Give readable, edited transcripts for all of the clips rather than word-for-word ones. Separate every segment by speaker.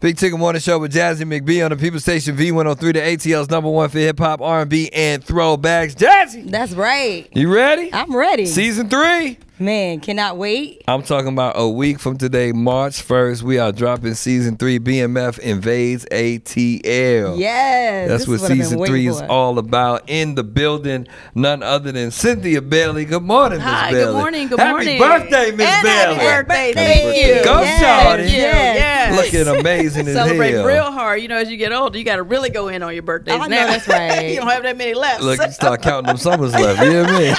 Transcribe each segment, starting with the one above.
Speaker 1: Big Ticket Morning Show with Jazzy McBee on the People Station V103, the ATL's #1 for hip-hop, R&B, and throwbacks. Jazzy!
Speaker 2: That's right.
Speaker 1: You ready?
Speaker 2: I'm ready.
Speaker 1: Season 3.
Speaker 2: Man, cannot wait.
Speaker 1: I'm talking about a week from today, March 1st. We are dropping Season 3. BMF invades ATL.
Speaker 2: Yes.
Speaker 1: That's what Season 3 is all about. In the building, none other than Cynthia Bailey. Good morning, Miss Bailey.
Speaker 3: Good morning. Good morning.
Speaker 1: Happy birthday, Miss Bailey.
Speaker 3: Happy birthday. Thank you.
Speaker 1: Go, Shawty.
Speaker 3: Yes.
Speaker 1: Looking amazing as
Speaker 3: Celebrate
Speaker 1: hell.
Speaker 3: real hard. You know, as you get older, you got to really go in on your birthdays
Speaker 2: I know,
Speaker 3: now.
Speaker 2: that's right.
Speaker 3: You don't have that many left.
Speaker 1: Look, you start counting them summers left. You hear me?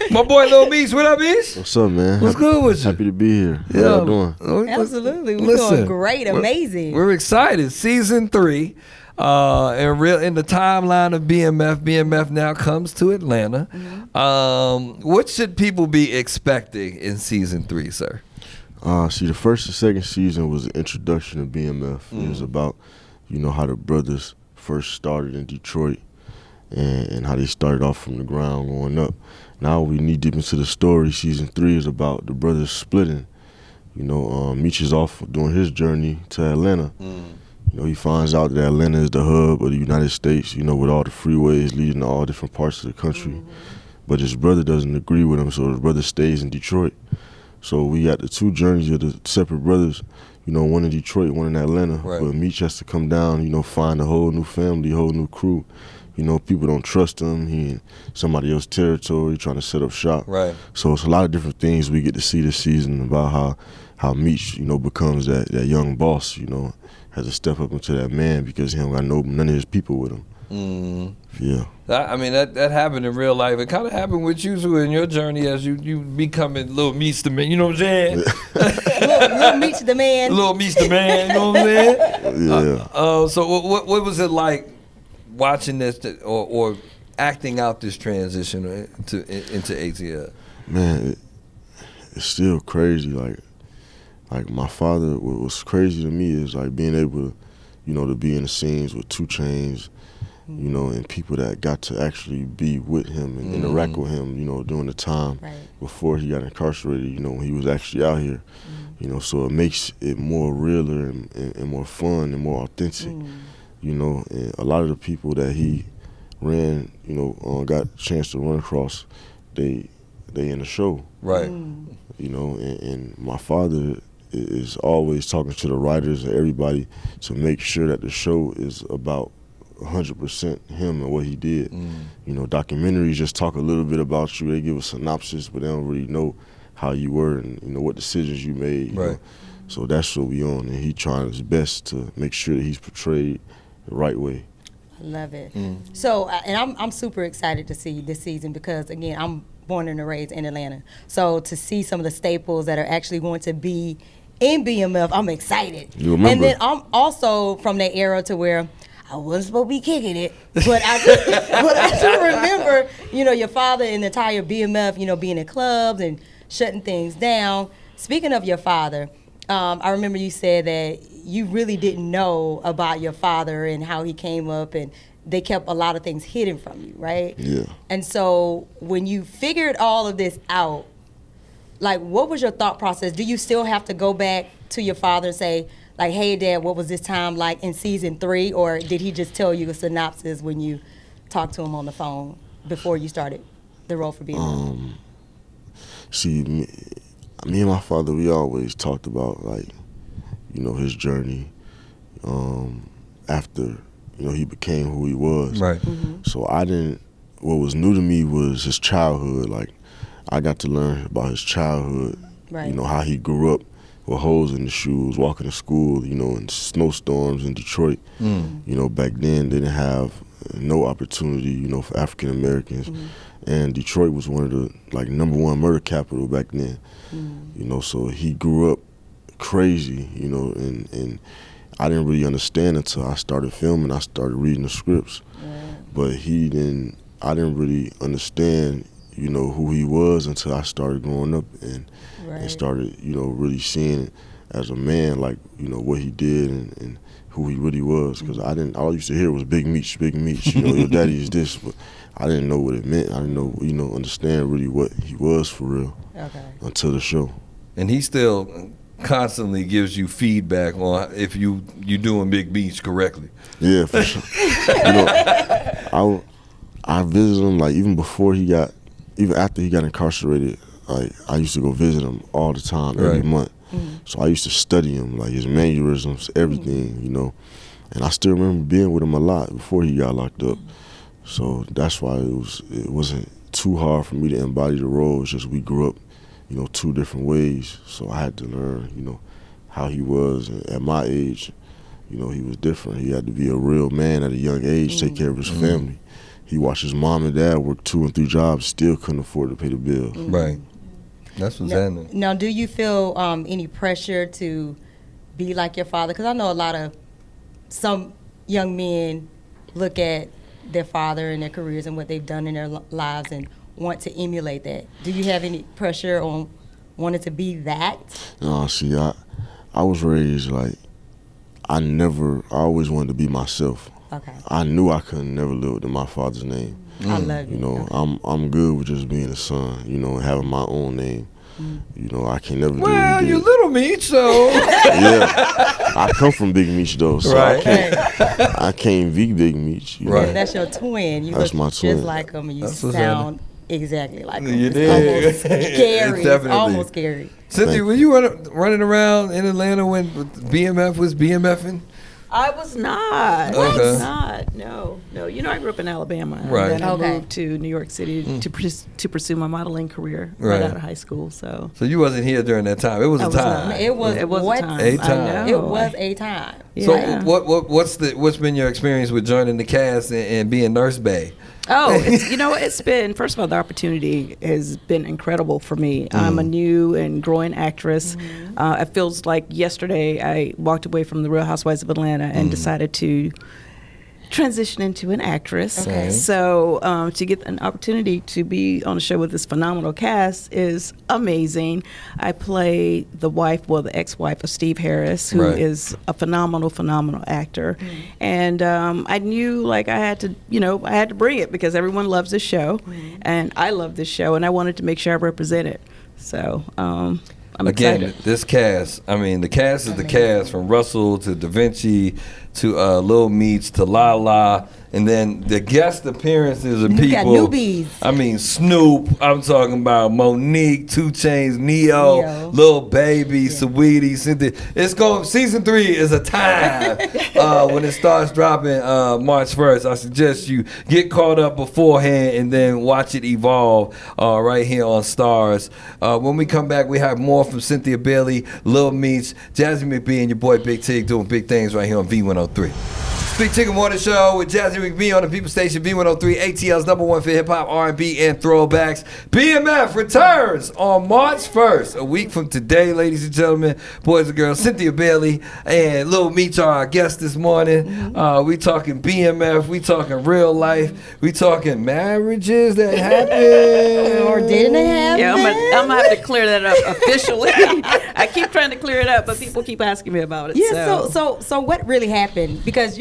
Speaker 1: My boy Lil Meech, what up, Meech?
Speaker 4: What's up, man?
Speaker 1: What's good with you?
Speaker 4: Happy to be here. How y'all doing?
Speaker 2: Absolutely. We're doing great. Amazing.
Speaker 1: We're excited. Season 3. In the timeline of BMF, BMF now comes to Atlanta. Mm-hmm. What should people be expecting in Season 3, sir?
Speaker 4: See, the first and second season was an introduction to BMF. It was about, how the brothers first started in Detroit and how they started off from the ground going up. Now we knee deep into the story. Season 3 is about the brothers splitting. Meech is off doing his journey to Atlanta. He finds out that Atlanta is the hub of the United States, with all the freeways leading to all different parts of the country. But his brother doesn't agree with him, so his brother stays in Detroit. So we got the two journeys of the separate brothers, one in Detroit, one in Atlanta.
Speaker 1: Right.
Speaker 4: But Meech has to come down, find a whole new family, a whole new crew. People don't trust him. He in somebody else's territory trying to set up shop.
Speaker 1: Right.
Speaker 4: So it's a lot of different things we get to see this season about how Meech, becomes that young boss, has to step up into that man because he don't got none of his people with him. Yeah.
Speaker 1: That happened in real life. It kind of happened with you too in your journey as you becoming Lil Meech the man. You know what I'm saying?
Speaker 2: Lil Meech the man.
Speaker 1: Lil Meech the man. You know what I'm saying?
Speaker 4: Yeah.
Speaker 1: So what was it like watching this or acting out this transition into ATL?
Speaker 4: Man, it's still crazy. Like my father, what was crazy to me is like being able to, to be in the scenes with 2 Chainz, and people that got to actually be with him and interact with him, during the time before he got incarcerated, when he was actually out here. So it makes it more realer and more fun and more authentic. And a lot of the people that he ran, got a chance to run across, they in the show.
Speaker 1: Right.
Speaker 4: And my father is always talking to the writers and everybody to make sure that the show is about 100% him and what he did. Documentaries just talk a little bit about you. They give a synopsis, but they don't really know how you were and what decisions you made.
Speaker 1: Right.
Speaker 4: So that's what we on, and he trying his best to make sure that he's portrayed the right way.
Speaker 2: I love it. So, and I'm super excited to see this season because, again, I'm born and raised in Atlanta. So to see some of the staples that are actually going to be in BMF, I'm excited.
Speaker 4: You remember.
Speaker 2: And then I'm also from that era to where I wasn't supposed to be kicking it, but I do remember, your father and the entire BMF, being in clubs and shutting things down. Speaking of your father, I remember you said that you really didn't know about your father and how he came up, and they kept a lot of things hidden from you, right?
Speaker 4: Yeah.
Speaker 2: And so when you figured all of this out, like, what was your thought process? Do you still have to go back to your father and say, like, hey, Dad, what was this time like in Season 3? Or did he just tell you a synopsis when you talked to him on the phone before you started the role for BMF?
Speaker 4: See, me and my father, we always talked about, his journey after, he became who he was.
Speaker 1: Right.
Speaker 4: So what was new to me was his childhood. Like, I got to learn about his childhood, how he grew up with holes in the shoes, walking to school, in snowstorms in Detroit. Back then they didn't have no opportunity, for African Americans. And Detroit was one of the #1 murder capital back then. So he grew up crazy, and I didn't really understand until I started filming. I started reading the scripts. But I didn't really understand, who he was until I started growing up and started, really seeing it as a man, what he did and who he really was. Because all I used to hear was Big Meech, your daddy is this, but I didn't know what it meant. I didn't know, understand really what he was for real until the show.
Speaker 1: And he still constantly gives you feedback on if you doing Big Meech correctly.
Speaker 4: Yeah, for sure. I visited him like even after he got incarcerated. Like I used to go visit him all the time, every month. So I used to study him, like his mannerisms, everything, And I still remember being with him a lot before he got locked up. So that's why it wasn't too hard for me to embody the role. It's just we grew up, two different ways. So I had to learn, how he was. And at my age, he was different. He had to be a real man at a young age, take care of his family. He watched his mom and dad work 2 and 3 jobs, still couldn't afford to pay the bills.
Speaker 1: Right. That's what's happening.
Speaker 2: Now, do you feel any pressure to be like your father? Because I know some young men look at their father and their careers and what they've done in their lives and want to emulate that. Do you have any pressure on wanting to be that?
Speaker 4: No, see, I was raised like I always wanted to be myself.
Speaker 2: Okay.
Speaker 4: I knew I couldn't never live in my father's name.
Speaker 2: I love you.
Speaker 4: Okay. I'm good with just being a son, and having my own name. I can never do what
Speaker 1: Well,
Speaker 4: he
Speaker 1: you
Speaker 4: did.
Speaker 1: little Meech, so.
Speaker 4: Yeah, I come from Big Meech though, so
Speaker 1: Right.
Speaker 4: I can't be Big Meech.
Speaker 1: Right.
Speaker 2: And that's your twin. You
Speaker 4: That's
Speaker 2: look
Speaker 4: my twin.
Speaker 2: just like him, and you
Speaker 1: That's what's
Speaker 2: sound exactly like him.
Speaker 1: You
Speaker 2: It's
Speaker 1: did.
Speaker 2: almost scary. It's
Speaker 1: Definitely.
Speaker 2: almost scary.
Speaker 1: Cynthia, were you running around in Atlanta when BMF was BMFing?
Speaker 3: I was not.
Speaker 1: Okay.
Speaker 3: I was not. No. I grew up in Alabama.
Speaker 1: Right.
Speaker 3: And then I
Speaker 2: Okay.
Speaker 3: moved to New York City to pursue my modeling career
Speaker 1: Right.
Speaker 3: right out of high school. So
Speaker 1: So you wasn't here during that time. It was
Speaker 3: I
Speaker 1: a
Speaker 3: was
Speaker 1: time.
Speaker 3: not.
Speaker 2: It was what?
Speaker 3: a time.
Speaker 1: A time.
Speaker 3: I know.
Speaker 2: It was a time.
Speaker 3: Yeah.
Speaker 1: So what's been your experience with joining the cast and being Nurse Bae?
Speaker 3: Oh, it's been, first of all, the opportunity has been incredible for me. I'm a new and growing actress. It feels like yesterday I walked away from the Real Housewives of Atlanta and decided to transition into an actress.
Speaker 2: Okay.
Speaker 3: So to get an opportunity to be on a show with this phenomenal cast is amazing. I play the ex-wife of Steve Harris, who
Speaker 1: Right.
Speaker 3: is a phenomenal actor. And I knew I had to bring it because everyone loves this show, and I love this show, and I wanted to make sure I represent it. So I'm excited.
Speaker 1: This cast, the cast is the cast from Russell to Da Vinci to Lil Meech to Lala, and then the guest appearances of
Speaker 2: You got
Speaker 1: people.
Speaker 2: newbies.
Speaker 1: Snoop. I'm talking about Monique, 2 Chainz, Neo, Lil Baby, Saweetie, Cynthia. Season 3 is a time when it starts dropping March 1st. I suggest you get caught up beforehand and then watch it evolve right here on Stars. When we come back, we have more from Cynthia Bailey, Lil Meech, Jazzy McBee, and your boy Big Tig doing big things right here on V103. Big Tig Morning Show with Jazzy McBee on the People Station V103, ATL's #1 for hip hop, R&B, and throwbacks. BMF returns on March 1st, a week from today, ladies and gentlemen, boys and girls. Cynthia Bailey and Lil Meech are our guests this morning. We talking BMF, we talking real life, we talking marriages that happen.
Speaker 2: Or didn't it happen?
Speaker 3: Yeah, I'm gonna have to clear that up officially. I keep trying to clear it up, but people keep asking me about it.
Speaker 2: Yeah, so what really happened? Because,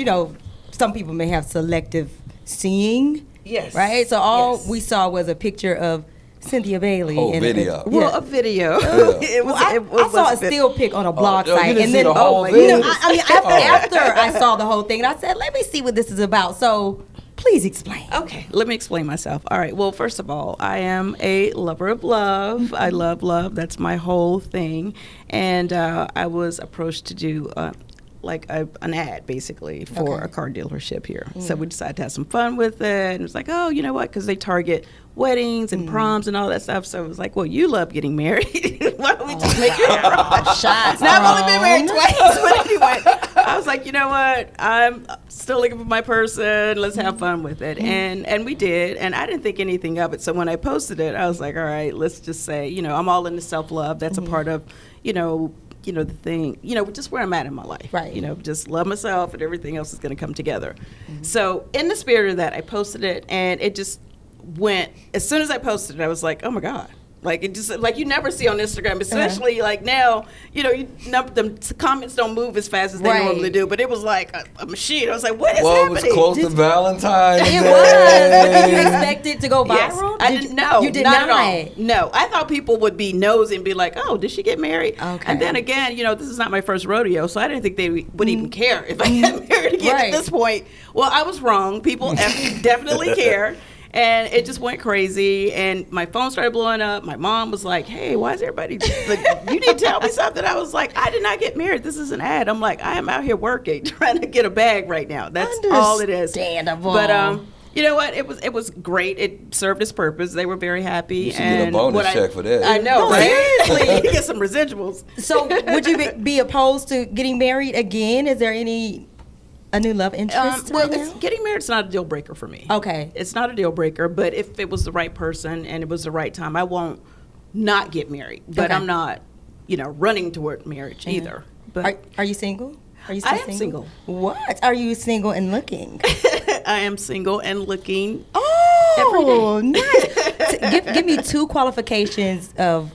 Speaker 2: some people may have selective seeing.
Speaker 3: Yes.
Speaker 2: Right? So all
Speaker 3: Yes.
Speaker 2: we saw was a picture of Cynthia Bailey.
Speaker 1: Oh,
Speaker 2: and
Speaker 1: video.
Speaker 3: A video.
Speaker 2: I saw a still pic on a blog
Speaker 1: you
Speaker 2: site,
Speaker 1: didn't
Speaker 2: and
Speaker 1: see
Speaker 2: then
Speaker 1: the whole thing?
Speaker 2: after I saw the whole thing, I said, "Let me see what this is about." So, please explain.
Speaker 3: Okay, let me explain myself. All right. Well, first of all, I am a lover of love. I love love. That's my whole thing. And I was approached to do an ad basically for a car delership here. So we decided to have some fun with it. And it was like, oh, you know what? Because they target weddings and proms and all that stuff. So it was like, well, you love getting married. Why don't we just make it a prom?
Speaker 2: Shots.
Speaker 3: Now I've only been married twice, but anyway, I was like, you know what? I'm still looking for my person. Let's have fun with it, and we did. And I didn't think anything of it. So when I posted it, I was like, all right, let's just say, I'm all into self-love. That's a part of, the thing, just where I'm at in my life.
Speaker 2: Right.
Speaker 3: Just love myself, and everything else is going to come together. So in the spirit of that, I posted it, and it just went. As soon as I posted it, I was like, oh my God. Like it just like you never see on Instagram, especially like now. The comments don't move as fast as they normally do. But it was like a machine. I was like, what is happening?
Speaker 1: Well, it was close to Valentine's Day.
Speaker 2: It was. Did you expect it to go viral?
Speaker 3: Yes. I didn't know.
Speaker 2: You did
Speaker 3: not
Speaker 2: not.
Speaker 3: at all. No, I thought people would be nosy and be like, "Oh, did she get married?"
Speaker 2: Okay.
Speaker 3: And then again, this is not my first rodeo, so I didn't think they would even care if I got married again at this point. Well, I was wrong. People definitely care. And it just went crazy, and my phone started blowing up. My mom was like, "Hey, why is everybody like, you need to tell me something?" I was like, "I did not get married. This is an ad." I'm like, "I am out here working, trying to get a bag right now." That's all it is.
Speaker 2: Understandable.
Speaker 3: But you know what? It was great. It served its purpose. They were very happy.
Speaker 1: You should get a bonus check for that.
Speaker 3: I know,
Speaker 2: No,
Speaker 3: right?
Speaker 2: seriously.
Speaker 3: Get some residuals.
Speaker 2: So, would you be opposed to getting married again? Is there a new love interest right now?
Speaker 3: Getting married is not a deal breaker for me.
Speaker 2: Okay.
Speaker 3: It's not a deal breaker, but if it was the right person and it was the right time, I won't not get married. But
Speaker 2: Okay.
Speaker 3: I'm not, running toward marriage either. But
Speaker 2: Are you single? Are you
Speaker 3: I
Speaker 2: still
Speaker 3: am single.
Speaker 2: What? Are you single and looking?
Speaker 3: I am single and looking.
Speaker 2: Oh, nice. Give me 2 qualifications of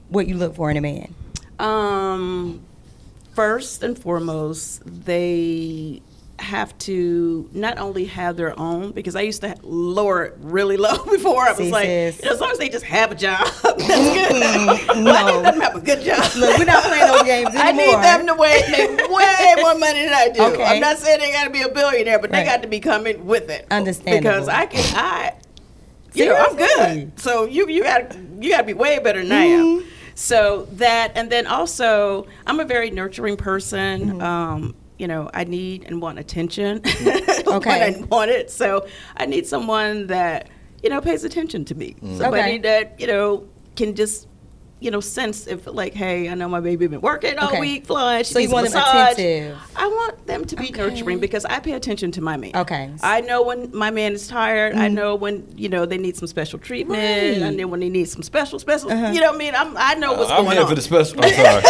Speaker 2: what you look for in a man.
Speaker 3: First and foremost, they have to not only have their own, because I used to lower it really low before. I was
Speaker 2: See,
Speaker 3: like,
Speaker 2: sis.
Speaker 3: as long as they just have a job, that's good. Well, I need them to have a good job.
Speaker 2: Look, we're not playing those games anymore.
Speaker 3: I need them to make way more money than I do.
Speaker 2: Okay.
Speaker 3: I'm not saying they got to be a billionaire, but they
Speaker 2: Right.
Speaker 3: got to be coming with it.
Speaker 2: Understandable.
Speaker 3: Because I'm good. So you got to be way better than I am. So that, and then also, I'm a very nurturing person. I need and want attention when I want it. So I need someone that, pays attention to me. Somebody that, can just, sense if like, hey, I know my baby been working all week, flying. She
Speaker 2: So you
Speaker 3: needs a
Speaker 2: want them
Speaker 3: massage.
Speaker 2: attentive.
Speaker 3: I want them to be nurturing because I pay attention to my man.
Speaker 2: Okay.
Speaker 3: I know when my man is tired. I know when, they need some special treatment.
Speaker 2: Right.
Speaker 3: I know when they need some special. You know what I mean? I know what's
Speaker 1: I'm
Speaker 3: going
Speaker 1: here
Speaker 3: on.
Speaker 1: for the special. I'm sorry.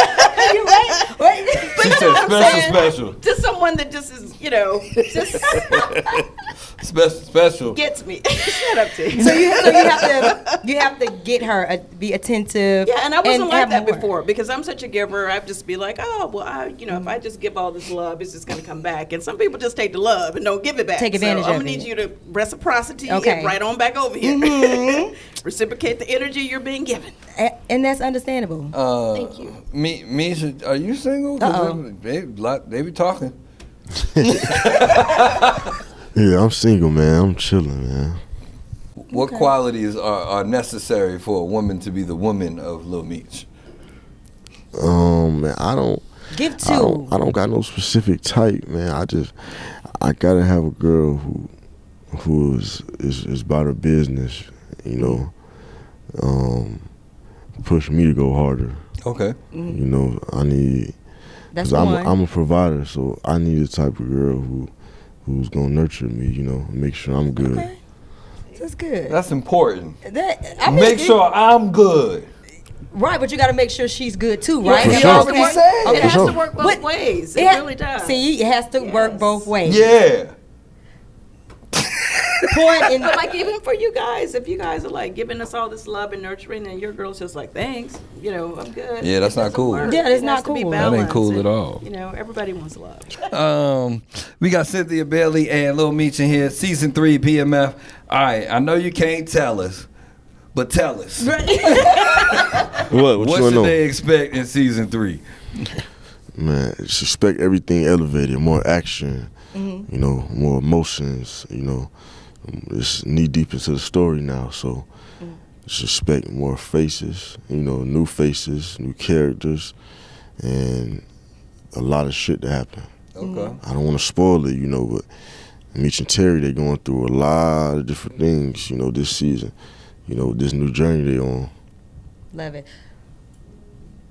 Speaker 2: You're right.
Speaker 3: But
Speaker 1: She
Speaker 3: you
Speaker 1: said
Speaker 3: know what I'm saying?
Speaker 1: special.
Speaker 3: Just someone that just is, just
Speaker 1: Special.
Speaker 3: gets me. Shut up, T.
Speaker 2: So you have to get her be attentive.
Speaker 3: Yeah, and I wasn't like
Speaker 2: have
Speaker 3: that
Speaker 2: more.
Speaker 3: before because I'm such a giver. I'd just be like, oh, well, if I just give all this love, it's just going to come back. And some people just take the love and don't give it back.
Speaker 2: Take advantage
Speaker 3: so I'm
Speaker 2: of
Speaker 3: going
Speaker 2: it.
Speaker 3: to need you to reciprocity
Speaker 2: Okay.
Speaker 3: it right on back over here. Reciprocate the energy you're being given.
Speaker 2: And that's understandable.
Speaker 3: Thank you.
Speaker 1: Meech, are you single? 'Cause they be talking.
Speaker 4: Yeah, I'm single, man. I'm chilling, man.
Speaker 1: What qualities are necessary for a woman to be the woman of Lil Meech?
Speaker 4: Man, I don't got no specific type, man. I gotta have a girl who is about her business, push me to go harder.
Speaker 1: Okay.
Speaker 4: I need,
Speaker 2: That's
Speaker 4: cause
Speaker 2: one.
Speaker 4: I'm a provider, so I need a type of girl who's gonna nurture me, make sure I'm good.
Speaker 2: Okay. That's good.
Speaker 1: That's important.
Speaker 2: Make
Speaker 1: sure I'm good.
Speaker 2: Right, but you got to make sure she's good too, right?
Speaker 4: For
Speaker 2: That's
Speaker 4: sure.
Speaker 2: what we
Speaker 1: Okay.
Speaker 2: say.
Speaker 3: It has
Speaker 4: sure.
Speaker 3: to work both ways. It really does.
Speaker 2: See, it has to work both ways.
Speaker 1: Yeah.
Speaker 2: Point in,
Speaker 3: But like even for you guys, if you guys are like giving us all this love and nurturing, and your girl's just like, thanks, I'm good.
Speaker 1: Yeah, that's
Speaker 3: It
Speaker 1: not
Speaker 3: doesn't
Speaker 1: cool.
Speaker 3: work.
Speaker 2: Yeah, that's
Speaker 3: It
Speaker 2: not
Speaker 3: has to be
Speaker 2: cool. That ain't
Speaker 3: balanced,
Speaker 1: cool
Speaker 3: and,
Speaker 1: at all.
Speaker 3: Everybody wants love.
Speaker 1: We got Cynthia Bailey and Lil Meech in here, season 3 BMF. All right, I know you can't tell us, but tell us.
Speaker 4: What
Speaker 1: What
Speaker 4: you wanna
Speaker 1: should
Speaker 4: know?
Speaker 1: they expect in season 3?
Speaker 4: Man, just expect everything elevated, more action, more emotions, It's knee deep into the story now, so just expect more faces, new faces, new characters, and a lot of shit to happen.
Speaker 1: Okay.
Speaker 4: I don't want to spoil it, but Meech and Terry, they going through a lot of different things, this season, this new journey they on.
Speaker 2: love it.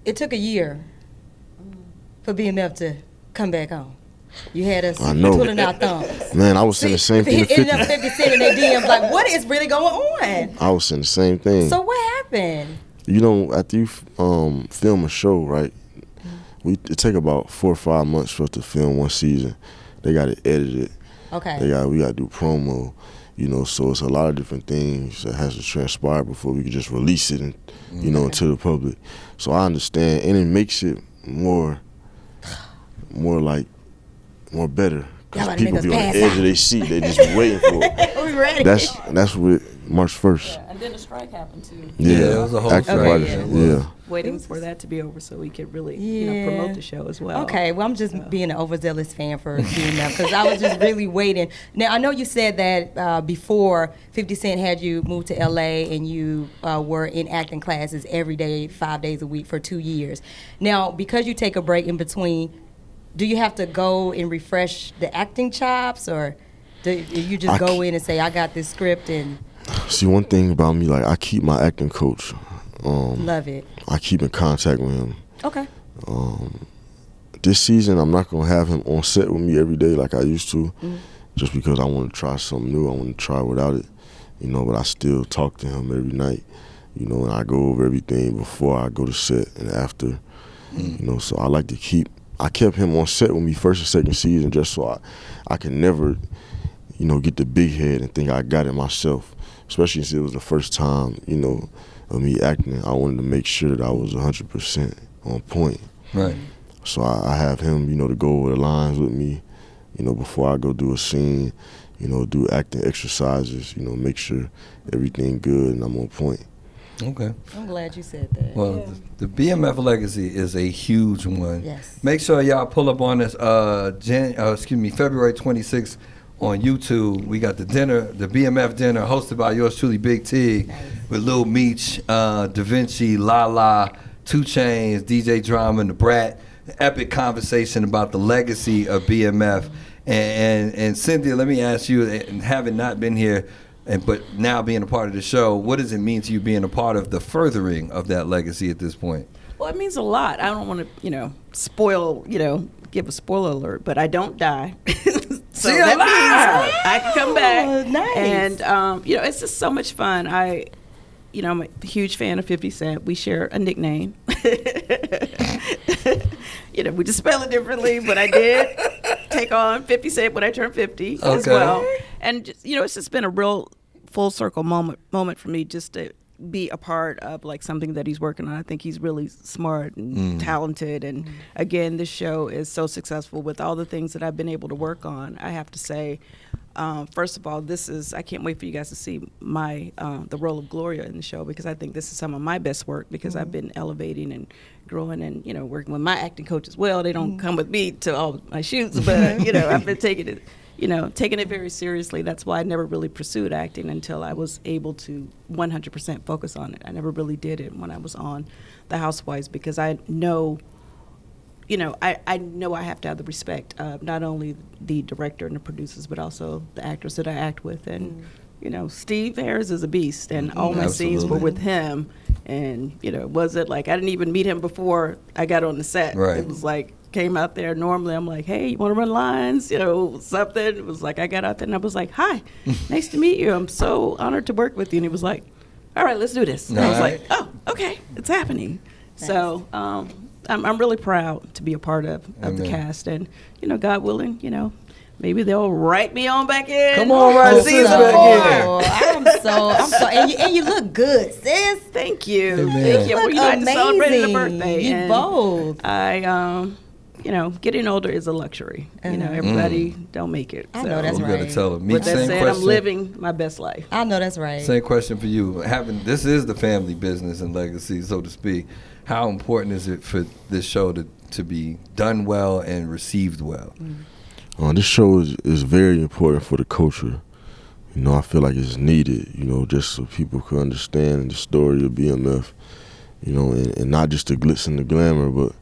Speaker 2: It took a year for BMF to come back home. You had us
Speaker 4: I know.
Speaker 2: twiddling our thumbs.
Speaker 4: Man, I was saying the same thing to
Speaker 2: It ended up
Speaker 4: 50.
Speaker 2: 50 Cent in their DMs like, what is really going on?
Speaker 4: I was saying the same thing.
Speaker 2: So what happened?
Speaker 4: After you film a show, right? It take about 4 or 5 months for us to film one season. They got it edited.
Speaker 2: Okay.
Speaker 4: We got to do promo. You know, so it's a lot of different things that has to transpire before we can just release it and, you know, into the public. So I understand, and it makes it more better. Because people be on the edge of their seat. They just be waiting for it.
Speaker 2: We ready.
Speaker 4: That's what March 1st.
Speaker 3: Yeah, and then the strike happened too.
Speaker 4: Yeah,
Speaker 1: it was a whole
Speaker 4: active
Speaker 1: strike.
Speaker 4: writers, yeah.
Speaker 3: Waiting for that to be over so we could really, you know, promote the show as well.
Speaker 2: Okay, well, I'm just being an overzealous fan for BMF because I was just really waiting. Now, I know you said that before 50 Cent had you move to LA and you were in acting classes every day, 5 days a week for 2 years. Now, because you take a break in between, do you have to go and refresh the acting chops, or do you just go in and say, I got this script and...
Speaker 4: See, one thing about me, like, I keep my acting coach.
Speaker 2: Love it.
Speaker 4: I keep in contact with him.
Speaker 2: Okay.
Speaker 4: This season, I'm not going to have him on set with me every day like I used to, just because I want to try something new. I want to try without it, you know, but I still talk to him every night, you know, and I go over everything before I go to set and after, you know, so I kept him on set with me first and second season just so I can never, you know, get the big head and think I got it myself, especially since it was the first time, you know, of me acting. I wanted to make sure that I was 100% on point.
Speaker 1: Right.
Speaker 4: So I have him, you know, to go over the lines with me, you know, before I go do a scene, you know, do acting exercises, you know, make sure everything good and I'm on point.
Speaker 1: Okay.
Speaker 2: I'm glad you said that.
Speaker 1: Well, the BMF legacy is a huge one.
Speaker 2: Yes.
Speaker 1: Make sure y'all pull up on this February 26th on YouTube. We got the dinner, the BMF dinner, hosted by yours truly, Big T, with Lil Meech, Da Vinci, Lala, 2 Chainz, DJ Drama, and the Brat. Epic conversation about the legacy of BMF. And Cynthia, let me ask you, and having not been here, but now being a part of the show, what does it mean to you being a part of the furthering of that legacy at this point?
Speaker 3: Well, it means a lot. I don't want to, you know, spoil, you know, give a spoiler alert, but I don't die. So that means I can come back.
Speaker 2: Nice.
Speaker 3: And, you know, it's just so much fun. I'm a huge fan of 50 Cent. We share a nickname. You know, we just spell it differently, but I did take on 50 Cent when I turned 50 as well. And, just, you know, it's just been a real full circle moment for me just to be a part of like something that he's working on. I think he's really smart and talented. And again, this show is so successful with all the things that I've been able to work on. I have to say, first of all, I can't wait for you guys to see the role of Gloria in the show, because I think this is some of my best work, because I've been elevating and growing and, you know, working with my acting coach as well. They don't come with me to all my shoots, but, you know, I've been taking it very seriously. That's why I never really pursued acting until I was able to 100% focus on it. I never really did it when I was on The Housewives, because I know, you know, I know I have to have the respect of not only the director and the producers, but also the actors that I act with. And, you know, Steve Harris is a beast, and all my scenes were with him. And, you know, was it like I didn't even meet him before I got on the set.
Speaker 1: Right.
Speaker 3: It was like, came out there. Normally I'm like, hey, you want to run lines? You know, something. It was like I got out there and I was like, hi, nice to meet you. I'm so honored to work with you. And he was like, all right, let's do this. And I was like, oh, okay, it's happening. Nice. So I'm really proud to be a part of the cast. And, you know, God willing, you know, maybe they'll write me on back in.
Speaker 1: Come on, right, sis, back in.
Speaker 2: I'm so, and you look good, sis.
Speaker 3: Thank you.
Speaker 1: Amen.
Speaker 3: Thank you.
Speaker 2: You look
Speaker 3: I just celebrated a
Speaker 2: amazing.
Speaker 3: birthday.
Speaker 2: You bold.
Speaker 3: You know, getting older is a luxury. You know, everybody don't make it.
Speaker 2: I know that's
Speaker 1: You
Speaker 2: right.
Speaker 1: better tell her.
Speaker 3: With that
Speaker 1: Same
Speaker 3: said,
Speaker 1: question.
Speaker 3: I'm living my best life.
Speaker 2: I know that's right.
Speaker 1: Same question for you. This is the family business and legacy, so to speak. How important is it for this show to be done well and received well?
Speaker 4: This show is very important for the culture. You know, I feel like it's needed, you know, just so people can understand the story of BMF, you know, and not just the glitz and the glamour, but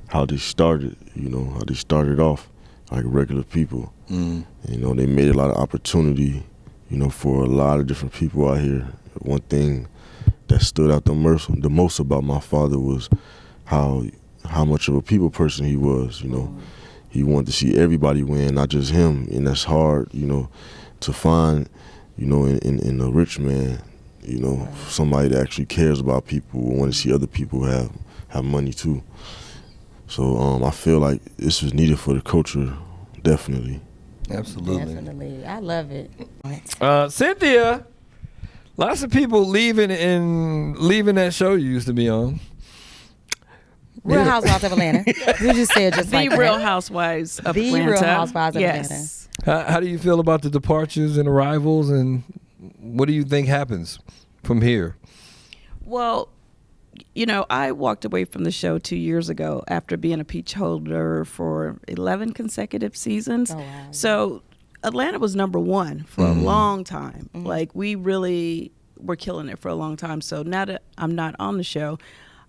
Speaker 4: how they started, you know, how they started off like regular people. You know, they made a lot of opportunity, you know, for a lot of different people out here. One thing that stood out the most about my father was how much of a people person he was, you know. He wanted to see everybody win, not just him, and that's hard, you know, to find, you know, in a rich man, you know, somebody that actually cares about people, want to see other people have money too. So I feel like this was needed for the culture, definitely.
Speaker 1: Absolutely.
Speaker 2: Definitely. I love it.
Speaker 1: Cynthia, lots of people leaving that show you used to be on.
Speaker 2: Real Housewives of Atlanta. You just said just
Speaker 3: The
Speaker 2: like
Speaker 3: Real
Speaker 2: that.
Speaker 3: Housewives of
Speaker 2: The
Speaker 3: Atlanta.
Speaker 2: Real Housewives of
Speaker 3: Yes.
Speaker 1: How do you feel about the departures and arrivals, and what do you think happens from here?
Speaker 3: Well, I walked away from the show 2 years ago after being a peach holder for 11 consecutive seasons.
Speaker 2: Oh, wow.
Speaker 3: So Atlanta was number one for a long time. Like, we really were killing it for a long time. So now that I'm not on the show,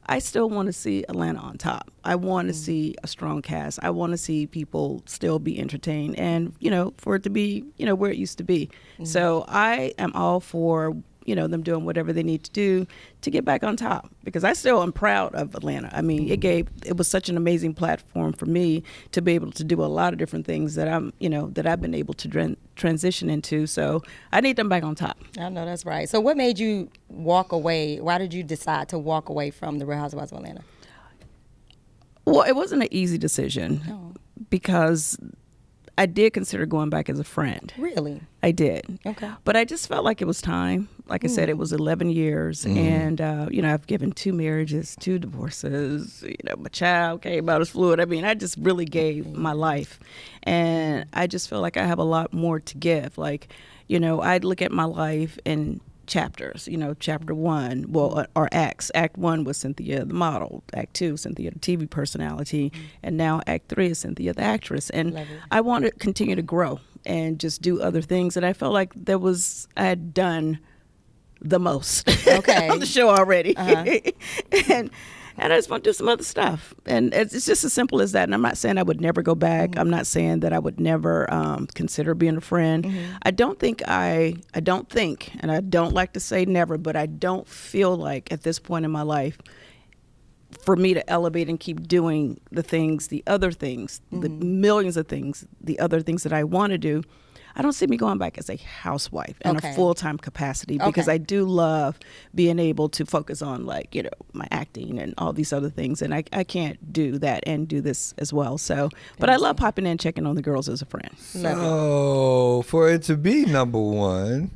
Speaker 3: I still want to see Atlanta on top. I want to see a strong cast. I want to see people still be entertained and, for it to be, where it used to be. So I am all for, them doing whatever they need to do to get back on top, because I still am proud of Atlanta. I mean, it was such an amazing platform for me to be able to do a lot of different things that that I've been able to transition into. So I need them back on top.
Speaker 2: I know that's right. So what made you walk away? Why did you decide to walk away from the Real Housewives of Atlanta?
Speaker 3: Well, it wasn't an easy decision because I did consider going back as a friend.
Speaker 2: Really?
Speaker 3: I did.
Speaker 2: Okay.
Speaker 3: But I just felt like it was time. Like I said, it was 11 years. And, I've given 2 marriages, 2 divorces. My child came out as fluid. I mean, I just really gave my life. And I just feel like I have a lot more to give. Like, I'd look at my life and chapters, chapter 1, or acts. Act 1 was Cynthia the model, Act 2 Cynthia the TV personality, and now Act 3 is Cynthia the actress. And I want to continue to grow and just do other things, and I felt like I had done the most on the show already. And I just want to do some other stuff. And it's just as simple as that. And I'm not saying I would never go back. I'm not saying that I would never consider being a friend. I don't think, and I don't like to say never, but I don't feel like at this point in my life, for me to elevate and keep doing the other things, the millions of things, the other things that I want to do, I don't see me going back as a housewife in a full-time capacity, because I do love being able to focus on, like, my acting and all these other things. And I can't do that and do this as well. So, but I love popping in, checking on the girls as a friend.
Speaker 1: So, for it to be number one,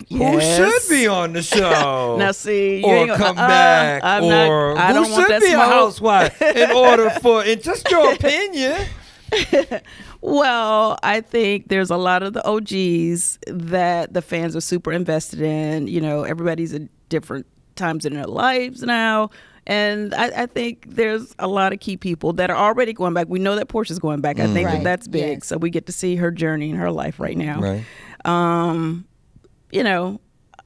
Speaker 1: who should be on the show?
Speaker 3: Now, see,
Speaker 1: or come back,
Speaker 3: I
Speaker 1: who
Speaker 3: don't want
Speaker 1: should
Speaker 3: that
Speaker 1: be
Speaker 3: smoke.
Speaker 1: a housewife in order for, in just your opinion?
Speaker 3: Well, I think there's a lot of the OGs that the fans are super invested in. Everybody's at different times in their lives now. And I think there's a lot of key people that are already going back. We know that Portia's going back. I think that's big. Yes. So we get to see her journey in her life right now.
Speaker 1: Right.
Speaker 3: I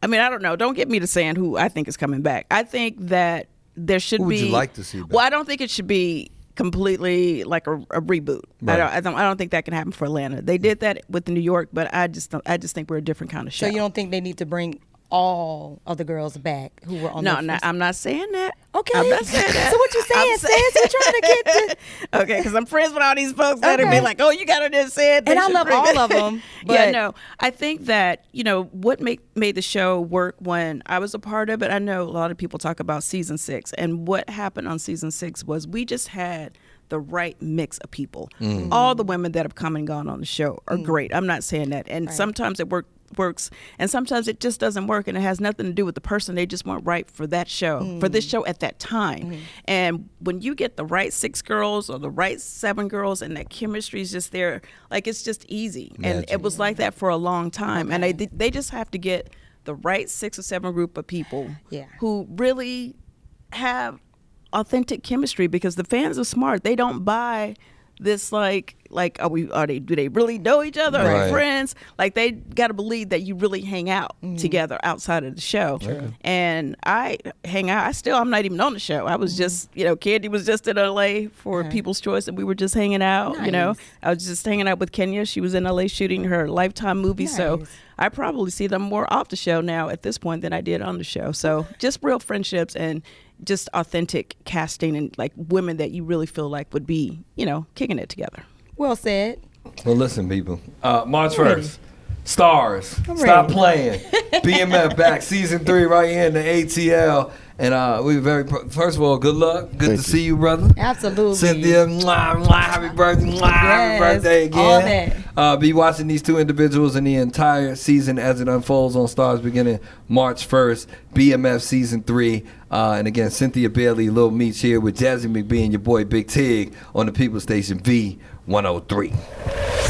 Speaker 3: mean, I don't know. Don't get me to saying who I think is coming back. I think that there should be.
Speaker 1: Who would you like to see back?
Speaker 3: Well, I don't think it should be completely like a reboot. Right. I don't think that can happen for Atlanta. They did that with New York, but I just think we're a different kind of show.
Speaker 2: So you don't think they need to bring all of the girls back who were on?
Speaker 3: No, I'm not saying that.
Speaker 2: Okay,
Speaker 3: I'm not saying that.
Speaker 2: So what you saying, sis? You're trying to get to.
Speaker 3: Okay, because I'm friends with all these folks that are be like, oh, you gotta just say it.
Speaker 2: And I love all of them. But
Speaker 3: yeah, no, I think that what made the show work when I was a part of it. I know a lot of people talk about season 6, and what happened on season 6 was we just had the right mix of people. All the women that have come and gone on the show are great. I'm not saying that, and sometimes it works, and sometimes it just doesn't work, and it has nothing to do with the person. They just weren't right for that show, for this show at that time. And when you get the right 6 girls or the right 7 girls, and that chemistry is just there, like, it's just easy. Magic. And it was like that for a long time. And they just have to get the right 6 or 7 group of people who really have authentic chemistry, because the fans are smart. They don't buy this do they really know each other? Are they friends? Like, they got to believe that you really hang out together outside of the show. And I hang out. I'm not even on the show. I was just, Candy was just in LA for People's Choice, and we were just hanging out.
Speaker 2: Nice.
Speaker 3: I was just hanging out with Kenya. She was in LA shooting her Lifetime movie. Nice. So I probably see them more off the show now at this point than I did on the show. So just real friendships and just authentic casting, and like women that you really feel like would be, kicking it together.
Speaker 2: Well said.
Speaker 1: Well, listen, people. March 1st, Stars, stop
Speaker 2: ready.
Speaker 1: playing. BMF back, season 3 right here in the ATL. And we first of all, good luck. Good
Speaker 4: Thank
Speaker 1: to
Speaker 4: you.
Speaker 1: see you, brother.
Speaker 2: Absolutely.
Speaker 1: Cynthia, mwah, mwah, happy birthday, mwah, happy
Speaker 2: Yes,
Speaker 1: birthday
Speaker 2: all
Speaker 1: again.
Speaker 2: that.
Speaker 1: Be watching these two individuals in the entire season as it unfolds on Stars beginning March 1st. BMF season 3. And again, Cynthia Bailey, Lil Meech here with Jazzy McBee and your boy Big Tig on the People Station V103.